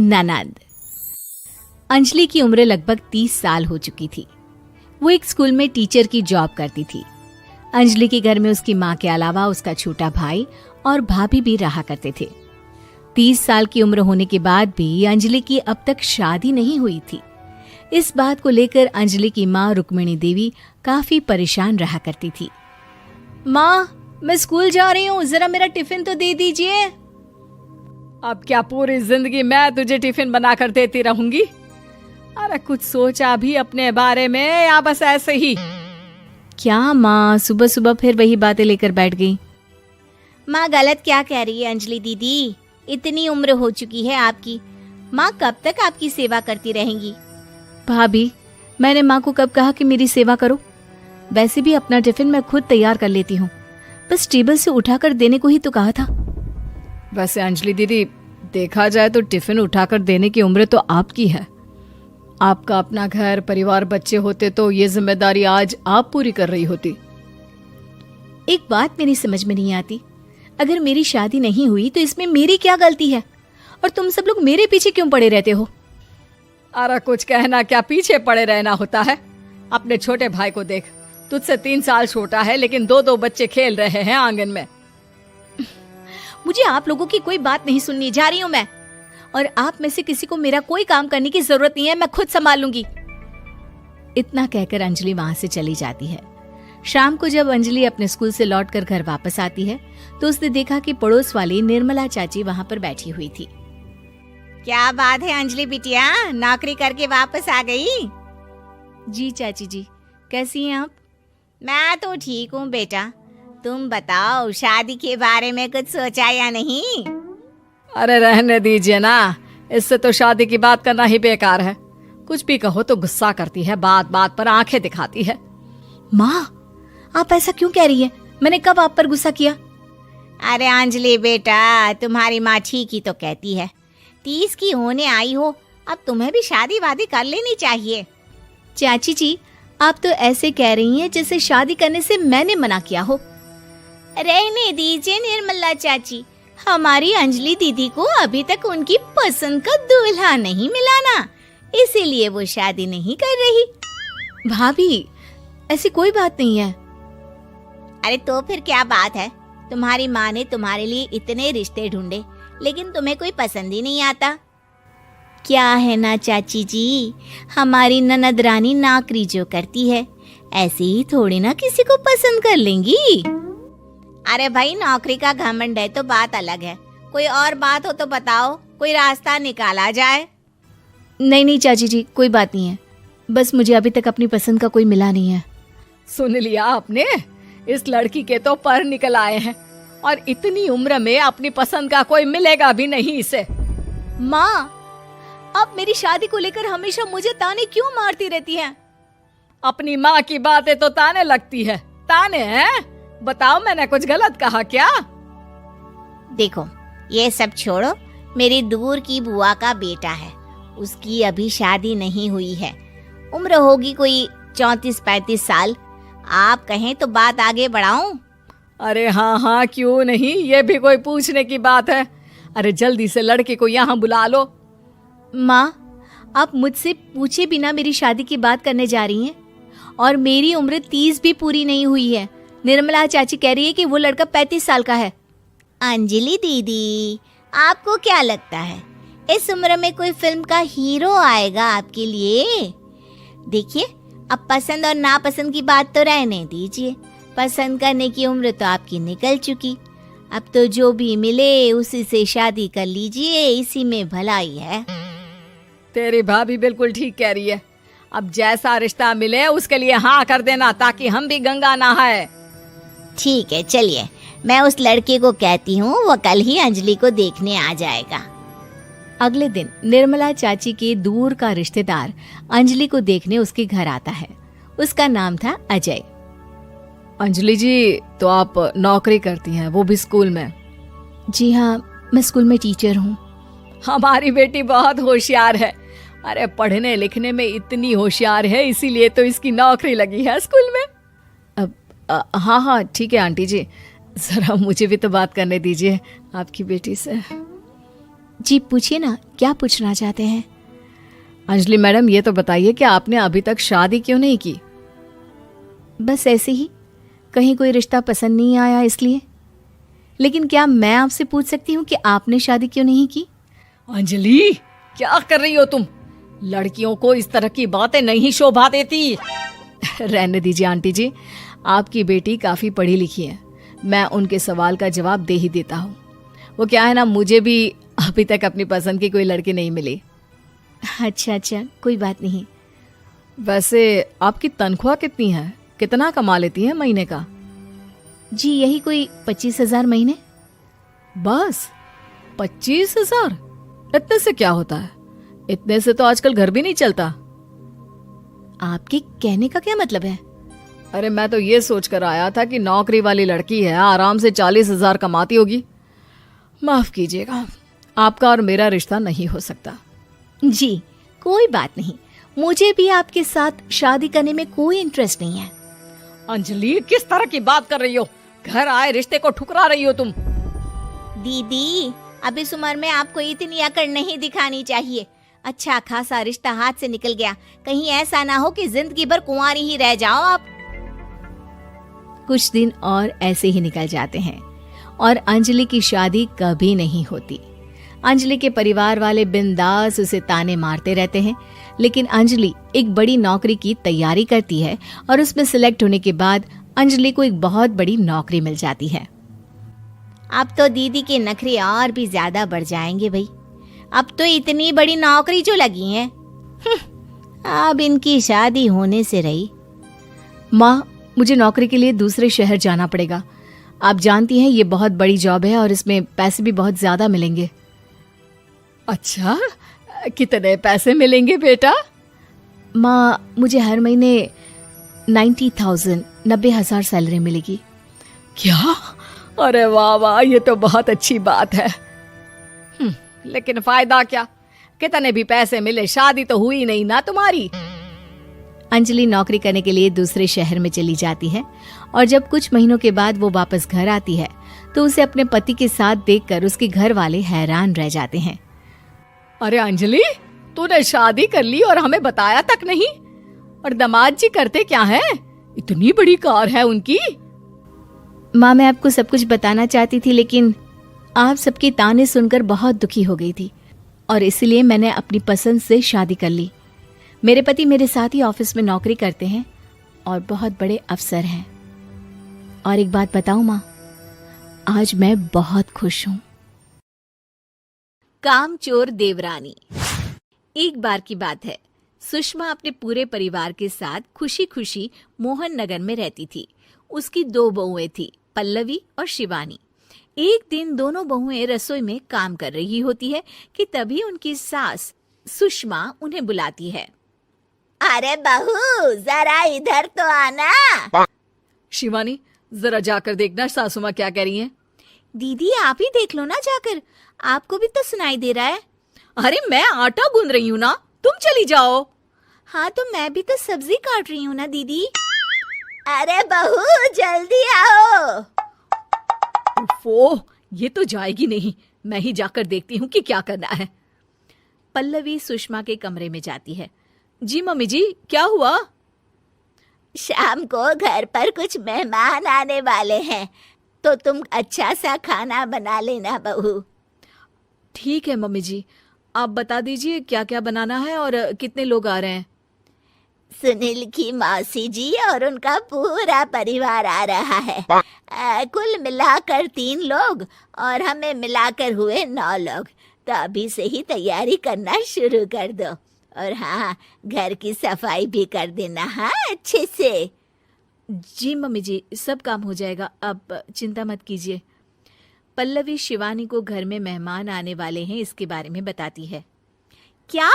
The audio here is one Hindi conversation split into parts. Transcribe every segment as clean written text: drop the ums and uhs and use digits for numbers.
ननद। अंजलि की उम्र लगभग 30 साल हो चुकी थी। वो एक स्कूल में टीचर की जॉब करती थी। अंजलि के घर में उसकी माँ के अलावा उसका छोटा भाई और भाभी भी रहा करते थे। 30 साल की उम्र होने के बाद भी अंजलि की अब तक शादी नहीं हुई थी। इस बात को लेकर अंजलि की माँ रुक्मिणी देवी काफी परेशान रहा करती थी। माँ, मैं स्कूल जा रही हूँ, जरा मेरा टिफिन तो दे दीजिए। अब क्या पूरी जिंदगी मैं तुझे टिफिन बनाकर देती रहूंगी? अरे कुछ सोचा भी अपने बारे में या बस ऐसे ही? क्या माँ, सुबह सुबह फिर वही बातें लेकर बैठ गई। माँ गलत क्या कह रही है अंजलि दीदी? इतनी उम्र हो चुकी है आपकी, माँ कब तक आपकी सेवा करती रहेंगी? भाभी, मैंने माँ को कब कहा कि मेरी सेवा करो? वैसे भी अपना टिफिन मैं खुद तैयार कर लेती हूँ, बस टेबल से उठाकर देने को ही तो कहा था। वैसे अंजलि दीदी, देखा जाए तो टिफिन उठाकर देने की उम्र तो आपकी है। आपका अपना घर परिवार बच्चे होते तो ये जिम्मेदारी आज आप पूरी कर रही होती। एक बात मेरी समझ में नहीं आती, अगर मेरी शादी नहीं हुई तो इसमें मेरी क्या गलती है? और तुम सब लोग मेरे पीछे क्यों पड़े रहते हो? अरे कुछ कहना क्या पीछे पड़े रहना होता है? अपने छोटे भाई को देख, तुझसे 3 साल छोटा है लेकिन 2 बच्चे खेल रहे हैं आंगन में। मुझे आप लोगों की कोई बात नहीं सुननी, जा रही हूँ मैं। और आप में से किसी को मेरा कोई काम करने की जरूरत नहीं है, मैं खुद संभाल लूंगी। इतना कहकर अंजलि वहां से चली जाती है। शाम को जब अंजलि अपने स्कूल से लौटकर घर वापस आती है तो उसने देखा कि पड़ोस वाली निर्मला चाची वहां पर बैठी हुई थी। क्या बात है अंजलि बिटिया, नौकरी करके वापस आ गई? जी चाची जी, कैसी हैं आप? मैं तो ठीक हूँ बेटा, तुम बताओ शादी के बारे में कुछ सोचा या नहीं? अरे रहने दीजिए ना, इससे तो शादी की बात करना ही बेकार है। कुछ भी कहो तो गुस्सा करती है, बात बात पर आंखें दिखाती है। माँ, आप ऐसा क्यों कह रही है? मैंने कब आप पर गुस्सा किया? अरे अंजलि बेटा, तुम्हारी माँ ठीक ही तो कहती है। 30 की होने आई हो, अब तुम्हें भी शादी वादी कर लेनी चाहिए। चाची जी, आप तो ऐसे कह रही हैं जैसे शादी करने से मैंने मना किया हो। रहने दीजिए निर्मला चाची, हमारी अंजलि दीदी को अभी तक उनकी पसंद का दूल्हा नहीं मिला ना, इसीलिए वो शादी नहीं कर रही। भाभी, ऐसी कोई बात नहीं है। अरे तो फिर क्या बात है? तुम्हारी माँ ने तुम्हारे लिए इतने रिश्ते ढूंढे लेकिन तुम्हें कोई पसंद ही नहीं आता। क्या है ना चाची जी, हमारी ननद रानी नौकरी जो करती है ऐसे ही थोड़ी ना किसी को पसंद कर लेंगी। अरे भाई, नौकरी का घमंड है तो बात अलग है, कोई और बात हो तो बताओ, कोई रास्ता निकाला जाए। नहीं नहीं चाची जी, कोई बात नहीं है, बस मुझे अभी तक अपनी पसंद का कोई मिला नहीं है। सुन लिया आपने, इस लड़की के तो पर निकल आए हैं और इतनी उम्र में अपनी पसंद का कोई मिलेगा भी नहीं इसे। माँ, आप मेरी शादी को लेकर हमेशा मुझे ताने क्यों मारती रहती हैं? अपनी माँ की बातें तो ताने लगती है। ताने हैं? बताओ, मैंने कुछ गलत कहा क्या? देखो, ये सब छोड़ो, मेरी दूर की बुआ का बेटा है, उसकी अभी शादी नहीं हुई है, उम्र होगी कोई 34-35 साल। आप कहें तो बात आगे बढ़ाऊं? अरे हाँ हाँ, क्यों नहीं, ये भी कोई पूछने की बात है। अरे जल्दी से लड़के को यहाँ बुला लो। माँ, आप मुझसे पूछे बिना मेरी शादी की बात करने जा रही हैं और मेरी उम्र 30 भी पूरी नहीं हुई है। निर्मला चाची कह रही है कि वो लड़का 35 साल का है। अंजलि दीदी, आपको क्या लगता है इस उम्र में कोई फिल्म का हीरो आएगा आपके लिए? देखिए, अब पसंद और नापसंद की बात तो रहने दीजिए, पसंद करने की उम्र तो आपकी निकल चुकी। अब तो जो भी मिले उसी से शादी कर लीजिए, इसी में भलाई है। तेरी भाभी बिल्कुल ठीक कह रही है। अब जैसा रिश्ता मिले उसके लिए हाँ कर देना, ताकि हम भी गंगा नहाए। ठीक है, चलिए, मैं उस लड़के को कहती हूँ, वो कल ही अंजलि को देखने आ जाएगा। अगले दिन निर्मला चाची के दूर का रिश्तेदार अंजलि को देखने उसके घर आता है। उसका नाम था अजय। अंजलि जी, तो आप नौकरी करती हैं, वो भी स्कूल में? जी हाँ, मैं स्कूल में टीचर हूँ। हमारी बेटी बहुत होशियार है। अरे पढ़ने लिखने में इतनी होशियार है, इसीलिए तो इसकी नौकरी लगी है स्कूल में। हाँ हाँ ठीक है आंटी जी, जरा मुझे भी तो बात करने दीजिए आपकी बेटी से। जी पूछिए ना, क्या पूछना चाहते हैं? अंजलि मैडम, ये तो बताइए कि आपने अभी तक शादी क्यों नहीं की? बस ऐसे ही, कहीं कोई रिश्ता पसंद नहीं आया इसलिए। लेकिन क्या मैं आपसे पूछ सकती हूँ कि आपने शादी क्यों नहीं की? अंजलि, क्या कर रही हो तुम? लड़कियों को इस तरह की बातें नहीं शोभा देती। रहने दीजिए आंटी जी, आपकी बेटी काफी पढ़ी लिखी है, मैं उनके सवाल का जवाब दे ही देता हूँ। वो क्या है ना, मुझे भी अभी तक अपनी पसंद की कोई लड़की नहीं मिली। अच्छा, कोई बात नहीं। वैसे आपकी तनख्वाह कितनी है? कितना कमा लेती है महीने का? जी यही कोई 25,000 महीने। बस 25,000? इतने से क्या होता है? इतने से तो आजकल घर भी नहीं चलता। आपके कहने का क्या मतलब है? अरे मैं तो ये सोच कर आया था कि नौकरी वाली लड़की है, आराम से 40,000 कमाती होगी। माफ कीजिएगा, आपका और मेरा रिश्ता नहीं हो सकता। जी कोई बात नहीं, मुझे भी आपके साथ शादी करने में कोई इंटरेस्ट नहीं है। अंजलि, किस तरह की बात कर रही हो? घर आए रिश्ते को ठुकरा रही हो तुम। दीदी, अब इस उम्र में आपको इतनी अकड़ नहीं दिखानी चाहिए। अच्छा खासा रिश्ता हाथ से निकल गया, कहीं ऐसा ना हो कि जिंदगी भर कुंवारी ही रह जाओ आप। कुछ दिन और ऐसे ही निकल जाते हैं और अंजलि की शादी कभी नहीं होती। अंजलि के परिवार वाले बिंदास उसे ताने मारते रहते हैं, लेकिन अंजलि एक बड़ी नौकरी की तैयारी करती है और उसमें सिलेक्ट होने के बाद अंजलि को एक बहुत बड़ी नौकरी मिल जाती है। अब तो दीदी के नखरे और भी ज्यादा बढ़ जाएंगे भाई, अब तो इतनी बड़ी नौकरी जो लगी है, अब इनकी शादी होने से रही। माँ, मुझे नौकरी के लिए दूसरे शहर जाना पड़ेगा। आप जानती हैं ये बहुत बड़ी जॉब है और इसमें पैसे भी बहुत ज्यादा मिलेंगे। अच्छा, कितने पैसे मिलेंगे बेटा? माँ, मुझे हर महीने 90,000 सैलरी मिलेगी। क्या? अरे वाह वाह, ये तो बहुत अच्छी बात है। लेकिन फायदा क्या? कितने भी पैसे मिले, शादी तो हुई नहीं ना तुम्हारी। अंजलि नौकरी करने के लिए दूसरे शहर में चली जाती है और जब कुछ महीनों के बाद वो वापस घर आती है तो उसे अपने पति के साथ देखकर उसके घर वाले हैरान रह जाते हैं। अरे अंजलि, तूने शादी कर ली और हमें बताया तक नहीं। और दामाद जी करते क्या हैं? इतनी बड़ी कार है उनकी। माँ, मैं आपको सब कुछ बताना चाहती थी, लेकिन आप सबके ताने सुनकर बहुत दुखी हो गई थी और इसलिए मैंने अपनी पसंद से शादी कर ली। मेरे पति मेरे साथ ही ऑफिस में नौकरी करते हैं और बहुत बड़े अफसर हैं। और एक बात बताऊं माँ, आज मैं बहुत खुश हूँ। कामचोर देवरानी। एक बार की बात है, सुषमा अपने पूरे परिवार के साथ खुशी खुशी मोहन नगर में रहती थी। उसकी 2 बहुएं थी, पल्लवी और शिवानी। एक दिन दोनों बहुएं रसोई में काम कर रही होती है कि तभी उनकी सास सुषमा उन्हें बुलाती है। अरे बहू, जरा इधर तो आना। शिवानी, जरा जाकर देखना सासू माँ क्या कह रही हैं। दीदी, आप ही देख लो ना जाकर, आपको भी तो सुनाई दे रहा है। अरे मैं आटा गूंद रही हूँ ना, तुम चली जाओ। हाँ तो मैं भी तो सब्जी काट रही हूँ ना दीदी। अरे बहू, जल्दी आओ। ओह, ये तो जाएगी नहीं, मैं ही जाकर देखती हूँ कि क्या करना है। पल्लवी सुषमा के कमरे में जाती है। जी मम्मी जी, क्या हुआ? शाम को घर पर कुछ मेहमान आने वाले हैं, तो तुम अच्छा सा खाना बना लेना बहू। ठीक है मम्मी जी, आप बता दीजिए क्या क्या बनाना है और कितने लोग आ रहे हैं। सुनील की मौसी जी और उनका पूरा परिवार आ रहा है। कुल मिलाकर 3 लोग और हमें मिलाकर हुए 9 लोग। तो अभी से ही तैयारी करना शुरू कर दो। और हाँ, घर की सफाई भी कर देना, हाँ, अच्छे से। जी मम्मी जी, सब काम हो जाएगा, आप चिंता मत कीजिए। पल्लवी शिवानी को घर में मेहमान आने वाले हैं इसके बारे में बताती है। क्या?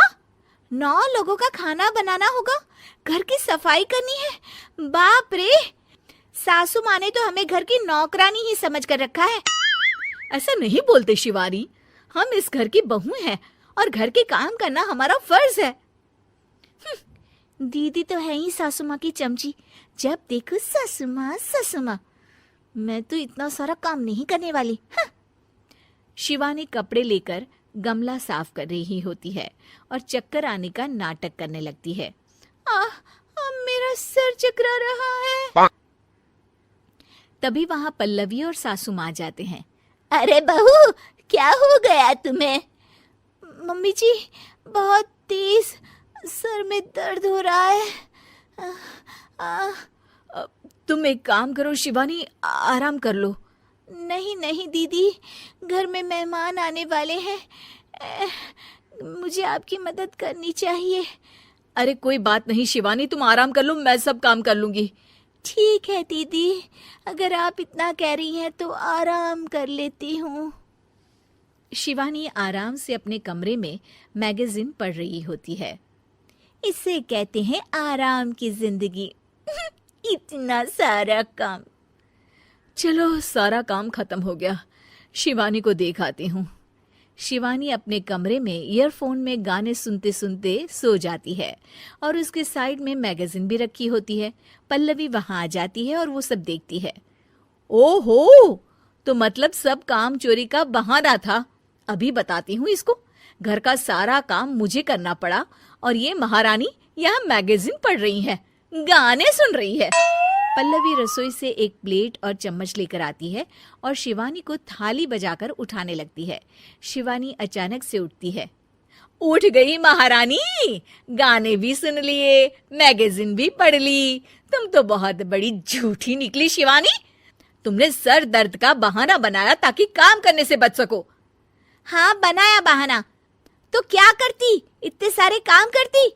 9 लोगों का खाना बनाना होगा, घर की सफाई करनी है? बाप रे, सासू माँ ने तो हमें घर की नौकरानी ही समझ कर रखा है। ऐसा नहीं बोलते शिवानी, हम इस घर की बहू हैं और घर के काम करना हमारा फर्ज है। दीदी तो है ही सासू माँ की चमची, जब देखो सासू माँ सासू माँ। मैं तो इतना सारा काम नहीं करने वाली। शिवानी कपड़े लेकर गमला साफ कर रही होती है और चक्कर आने का नाटक करने लगती है। मेरा सर चकरा रहा है। तभी वहां पल्लवी और सासू माँ जाते हैं। अरे बहू, क्या हो गया तुम्हें? मम्मी जी, बहुत तेज सर में दर्द हो रहा है। तुम एक काम करो शिवानी, आराम कर लो। नहीं नहीं दीदी, घर में मेहमान आने वाले हैं, मुझे आपकी मदद करनी चाहिए। अरे कोई बात नहीं शिवानी, तुम आराम कर लो, मैं सब काम कर लूंगी। ठीक है दीदी, अगर आप इतना कह रही हैं तो आराम कर लेती हूँ। शिवानी आराम से अपने कमरे में मैगजीन पढ़ रही होती है। इसे कहते हैं आराम की जिंदगी। इतना सारा काम। चलो सारा काम खत्म हो गया, शिवानी को देख आती हूँ। शिवानी अपने कमरे में ईयरफोन में गाने सुनते सुनते सो जाती है और उसके साइड में मैगजीन भी रखी होती है। पल्लवी वहां आ जाती है और वो सब देखती है। ओहो, तो मतलब सब काम चोरी का बहाना था। अभी बताती हूँ इसको। घर का सारा काम मुझे करना पड़ा और ये महारानी यहाँ मैगजीन पढ़ रही है, गाने सुन रही है। पल्लवी रसोई से एक प्लेट और चम्मच लेकर आती है और शिवानी को थाली बजाकर उठाने लगती है। शिवानी अचानक से उठती है। उठ गई महारानी, गाने भी सुन लिए, मैगजीन भी पढ़ ली। तुम तो बहुत बड़ी झूठी निकली शिवानी। तुमने सर दर्द का बहाना बनाया ताकि काम करने से बच सको। हाँ, बनाया बहाना। तो क्या करती, इतने सारे काम करती।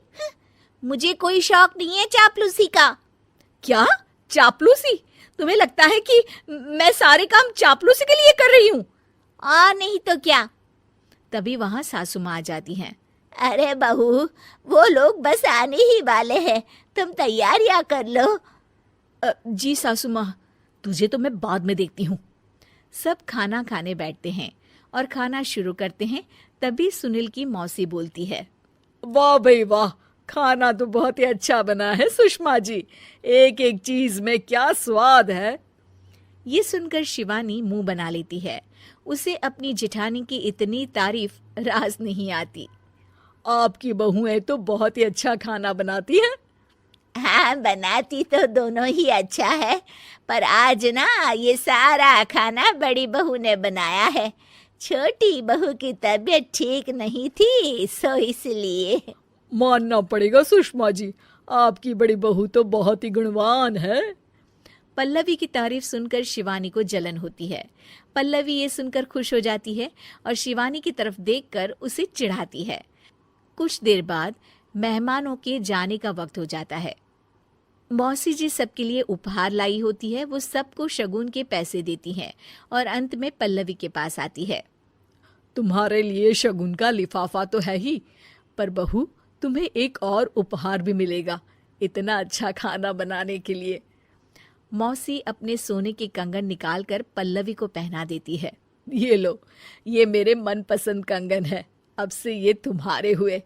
मुझे कोई शौक नहीं है चापलूसी का। क्या चापलूसी? तुम्हें लगता है कि मैं सारे काम चापलूसी के लिए कर रही हूँ? और नहीं तो क्या। तभी वहां सासू माँ आ जाती हैं। अरे बहू, वो लोग बस आने ही वाले हैं, तुम तैयारियां कर लो। जी सासू माँ, तुझे तो मैं बाद में देखती हूँ। सब खाना खाने बैठते हैं और खाना शुरू करते हैं। तभी सुनील की मौसी बोलती है। वाह भाई वाह, खाना तो बहुत ही अच्छा बना है सुषमा जी, एक एक चीज में क्या स्वाद है। ये सुनकर शिवानी मुंह बना लेती है। उसे अपनी जेठानी की इतनी तारीफ रास नहीं आती। आपकी बहुएं तो बहुत ही अच्छा खाना बनाती हैं। हाँ, बनाती तो दोनों ही अच्छा है, पर आज ना ये सारा खाना बड़ी बहू ने बनाया है। छोटी बहू की तबीयत ठीक नहीं थी, सो इसलिए। मानना पड़ेगा सुषमा जी, आपकी बड़ी बहू तो बहुत ही गुणवान है। पल्लवी की तारीफ सुनकर शिवानी को जलन होती है। पल्लवी ये सुनकर खुश हो जाती है और शिवानी की तरफ देखकर उसे चिढ़ाती है। कुछ देर बाद मेहमानों के जाने का वक्त हो जाता है। मौसी जी सबके लिए उपहार लाई होती है। वो सबको शगुन के पैसे देती हैं और अंत में पल्लवी के पास आती है। तुम्हारे लिए शगुन का लिफाफा तो है ही, पर बहू तुम्हें एक और उपहार भी मिलेगा, इतना अच्छा खाना बनाने के लिए। मौसी अपने सोने के कंगन निकालकर पल्लवी को पहना देती है। ये लो, ये मेरे मनपसंद कंगन है, अब से ये तुम्हारे हुए।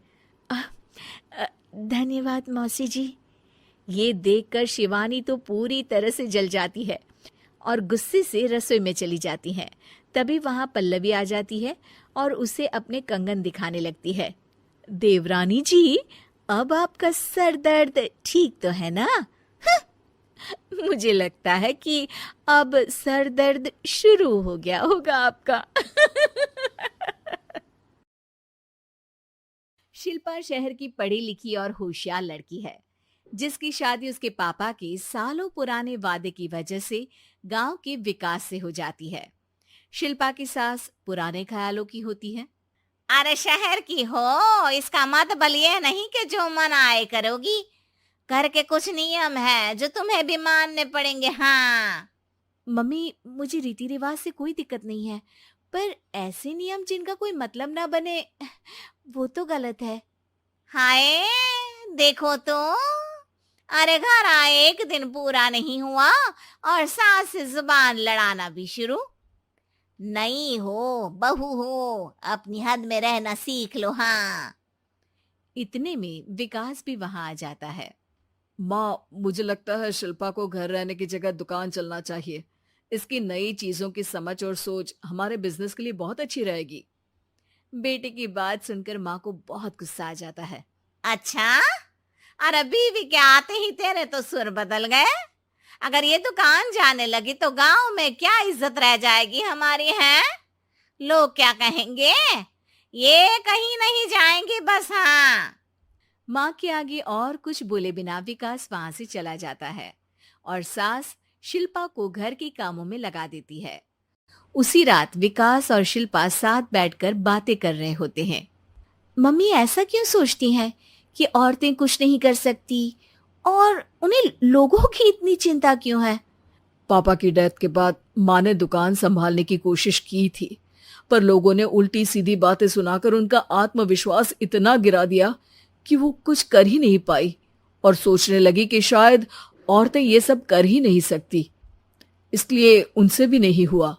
धन्यवाद मौसी जी। ये देखकर शिवानी तो पूरी तरह से जल जाती है और गुस्से से रसोई में चली जाती है। तभी वहां पल्लवी आ जाती है और उसे अपने कंगन दिखाने लगती है। देवरानी जी, अब आपका सर दर्द ठीक तो है ना? मुझे लगता है कि अब सर दर्द शुरू हो गया होगा आपका। शिल्पा शहर की पढ़ी लिखी और होशियार लड़की है, जिसकी शादी उसके पापा के सालों पुराने वादे की वजह से गांव के विकास से हो जाती है। शिल्पा की सास पुराने ख्यालों की होती है। अरे शहर की हो, इसका मतलब ये नहीं कि जो मन आए करोगी। घर के कुछ नियम है जो तुम्हें भी मानने पड़ेंगे। हाँ मम्मी, मुझे रीति रिवाज से कोई दिक्कत नहीं है, पर ऐसे नियम जिनका कोई मतलब ना बने, वो तो गलत है। हाय, देखो तो, अरे घर आए एक दिन पूरा नहीं हुआ और सास से जुबान लड़ाना भी शुरू। नहीं हो, बहू हो, अपनी हद में रहना सीख लो। हाँ। इतने में विकास भी वहां आ जाता है। माँ, मुझे लगता है शिल्पा को घर रहने की जगह दुकान चलना चाहिए। इसकी नई चीजों की समझ और सोच हमारे बिजनेस के लिए बहुत अच्छी रहेगी। बेटे की बात सुनकर माँ को बहुत गुस्सा आ जाता है। अच्छा, अरे बीवी के आते ही तेरे तो सुर बदल गए। अगर ये दुकान जाने लगी तो गांव में क्या इज्जत रह जाएगी हमारी, है? लोग क्या कहेंगे? ये कहीं नहीं जाएंगी बस। हाँ। माँ के आगे और कुछ बोले बिना विकास वहां से चला जाता है और सास शिल्पा को घर के कामों में लगा देती है। उसी रात विकास और शिल्पा साथ बैठकर बातें कर रहे होते हैं। मम्मी ऐसा क्यों सोचती हैं कि औरतें कुछ नहीं कर सकती और उन्हें लोगों की इतनी चिंता क्यों है? पापा की डेथ के बाद माँ ने दुकान संभालने की कोशिश की थी, पर लोगों ने उल्टी सीधी बातें सुनाकर उनका आत्मविश्वास इतना गिरा दिया कि वो कुछ कर ही नहीं पाई और सोचने लगी कि शायद औरतें ये सब कर ही नहीं सकती, इसलिए उनसे भी नहीं हुआ।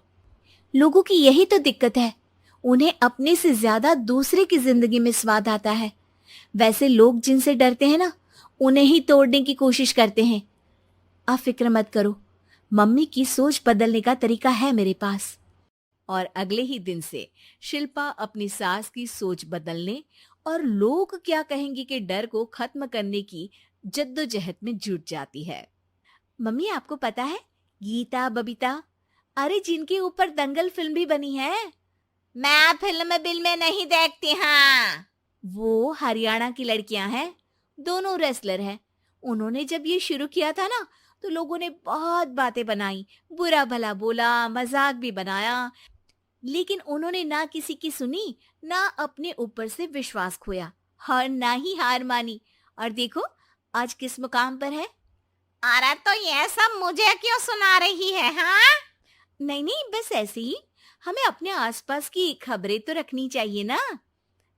लोगों की यही तो दिक्कत है, उन्हें अपने से ज्यादा दूसरे की जिंदगी में स्वाद आता है। वैसे लोग जिनसे डरते हैं ना, उन्हें ही तोड़ने की कोशिश करते हैं। आप फिक्र मत करो, मम्मी की सोच बदलने का तरीका है मेरे पास। और अगले ही दिन से शिल्पा अपनी सास की सोच बदलने और लोग क्या कहेंगे के डर को खत्म करने की जद्दोजहद में जुट जाती है। मम्मी आपको पता है, गीता बबीता, अरे जिनके ऊपर दंगल फिल्म भी बनी है। मैं फिल्म बिल में नहीं देखती। हाँ। वो हरियाणा की लड़कियां हैं, दोनों रेसलर हैं। उन्होंने जब ये शुरू किया था ना, तो लोगों ने बहुत बातें बनाई, बुरा भला बोला, मजाक भी बनाया, लेकिन उन्होंने ना किसी की सुनी, ना अपने ऊपर से विश्वास खोया और ना ही हार मानी। और देखो आज किस मुकाम पर है। अरे तो ये सब मुझे क्यों सुना रही है? हाँ। नहीं नहीं, बस ऐसे ही, हमें अपने आसपास की खबरें तो रखनी चाहिए ना।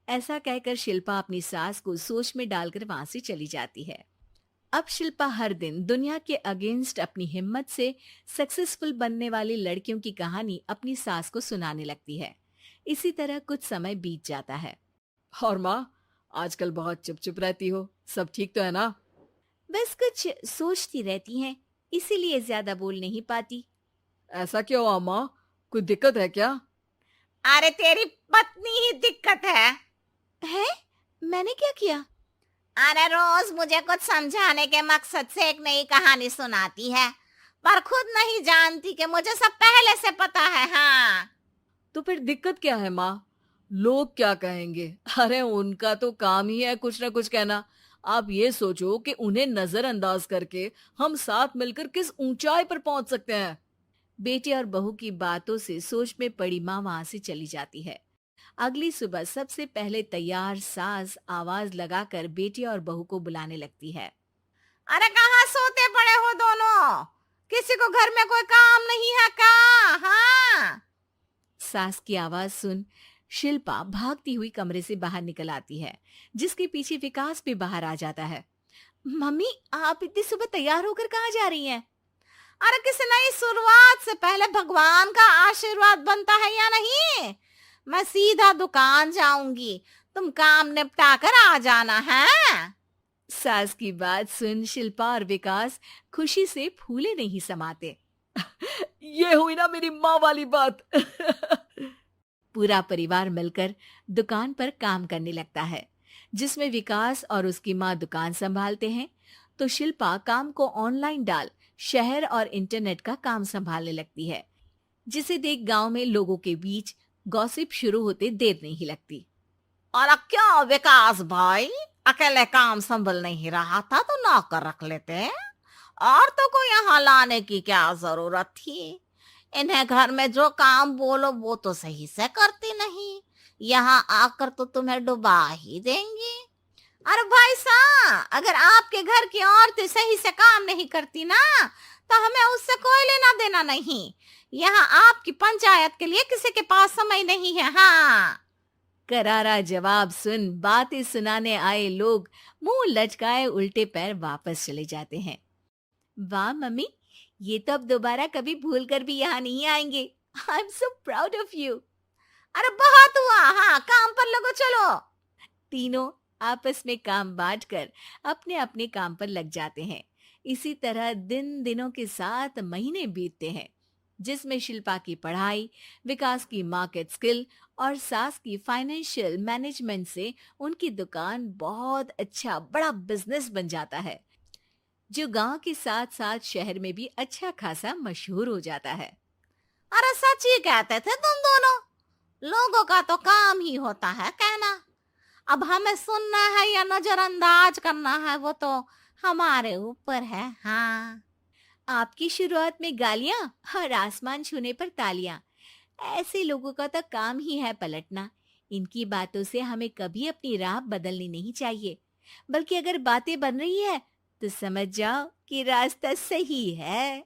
ऐसा कहकर शिल्पा अपनी सास को सोच में डालकर वहां से चली जाती है। अब शिल्पा हर दिन दुनिया के अगेंस्ट अपनी हिम्मत से सक्सेसफुल बनने वाली लड़कियों की कहानी अपनी सास को सुनाने लगती है। इसी तरह कुछ समय बीत जाता है। और माँ, आजकल बहुत चुप चुप रहती हो, सब ठीक तो है ना? बस कुछ सोचती रहती हैं, इसीलिए ज्यादा बोल नहीं पाती। ऐसा क्यों अम्मा, कोई दिक्कत है क्या? अरे तेरी पत्नी ही दिक्कत है। है? मैंने क्या किया? अरे रोज मुझे कुछ समझाने के मकसद से एक नई कहानी सुनाती है, पर खुद नहीं जानती कि मुझे सब पहले से पता है। हाँ। तो फिर दिक्कत क्या है माँ? लोग क्या कहेंगे? अरे उनका तो काम ही है कुछ ना कुछ कहना। आप ये सोचो कि उन्हें नजरअंदाज करके हम साथ मिलकर किस ऊंचाई पर पहुंच सकते हैं। बेटे और बहू की बातों से सोच में पड़ी माँ वहां से चली जाती है। अगली सुबह सबसे पहले तैयार सास आवाज लगाकर बेटे और बहू को बुलाने लगती है। अरे कहाँ सोते पड़े हो दोनों? किसी को घर में कोई काम नहीं है क्या? हाँ। सास की आवाज सुन शिल्पा भागती हुई कमरे से बाहर निकल आती है, जिसके पीछे विकास भी बाहर आ जाता है। मम्मी, आप इतनी सुबह तैयार होकर कहाँ जा रही हैं? अरे किसी नई शुरुआत से पहले भगवान का आशीर्वाद बनता है या नहीं? मैं सीधा दुकान जाऊंगी, तुम काम निपटा कर आ जाना है। सास की बात सुन शिल्पा और विकास खुशी से फूले नहीं समाते। ये हुई ना मेरी माँ वाली बात। पूरा परिवार मिलकर दुकान पर काम करने लगता है, जिसमें विकास और उसकी माँ दुकान संभालते हैं, तो शिल्पा काम को ऑनलाइन डाल शहर और इंटरनेट का काम संभालने लगती है, जिसे देख गांव में लोगों के बीच गॉसिप शुरू होते देर नहीं लगती। और क्या विकास भाई, अकेले काम संभल नहीं रहा था तो नौकर रख लेते, और तो को यहाँ लाने की क्या जरूरत थी? इन्हें घर में जो काम बोलो वो तो सही से करती नहीं, यहाँ आकर तो तुम्हें डुबा ही देंगी। अरे भाई साहब, अगर आपके घर की औरतें सही से काम नहीं करती ना, तो हमें उससे कोई लेना देना नहीं। यहाँ आपकी पंचायत के लिए किसी के पास समय नहीं है। हाँ। करारा जवाब सुन बातें सुनाने आए लोग मुंह लटकाए उल्टे पैर वापस चले जाते हैं। वाह मम्मी, ये तो अब दोबारा कभी भूल कर भी यहाँ नहीं आएंगे। I am so proud of you. अरे बहुत हुआ, हाँ काम पर लगो चलो। तीनों आपस में काम बांटकर अपने अपने काम पर लग जाते हैं। इसी तरह दिन दिनों के साथ महीने बीतते हैं। जिसमें शिल्पा की पढ़ाई, विकास की मार्केट स्किल और सास की फाइनेंशियल मैनेजमेंट से उनकी दुकान बहुत अच्छा बड़ा बिजनेस बन जाता है, जो गांव के साथ साथ शहर में भी अच्छा खासा मशहूर हो जाता है। अरे सच ही कहते थे तुम दोनों। लोगों का तो काम ही होता है कहना। अब हमें सुनना है या नजरअंदाज करना है वो तो हमारे ऊपर है। हाँ, आपकी शुरुआत में गालियां और आसमान छूने पर तालियां, ऐसे लोगों का तो काम ही है पलटना। इनकी बातों से हमें कभी अपनी राह बदलनी नहीं चाहिए, बल्कि अगर बातें बन रही है तो समझ जाओ कि रास्ता सही है।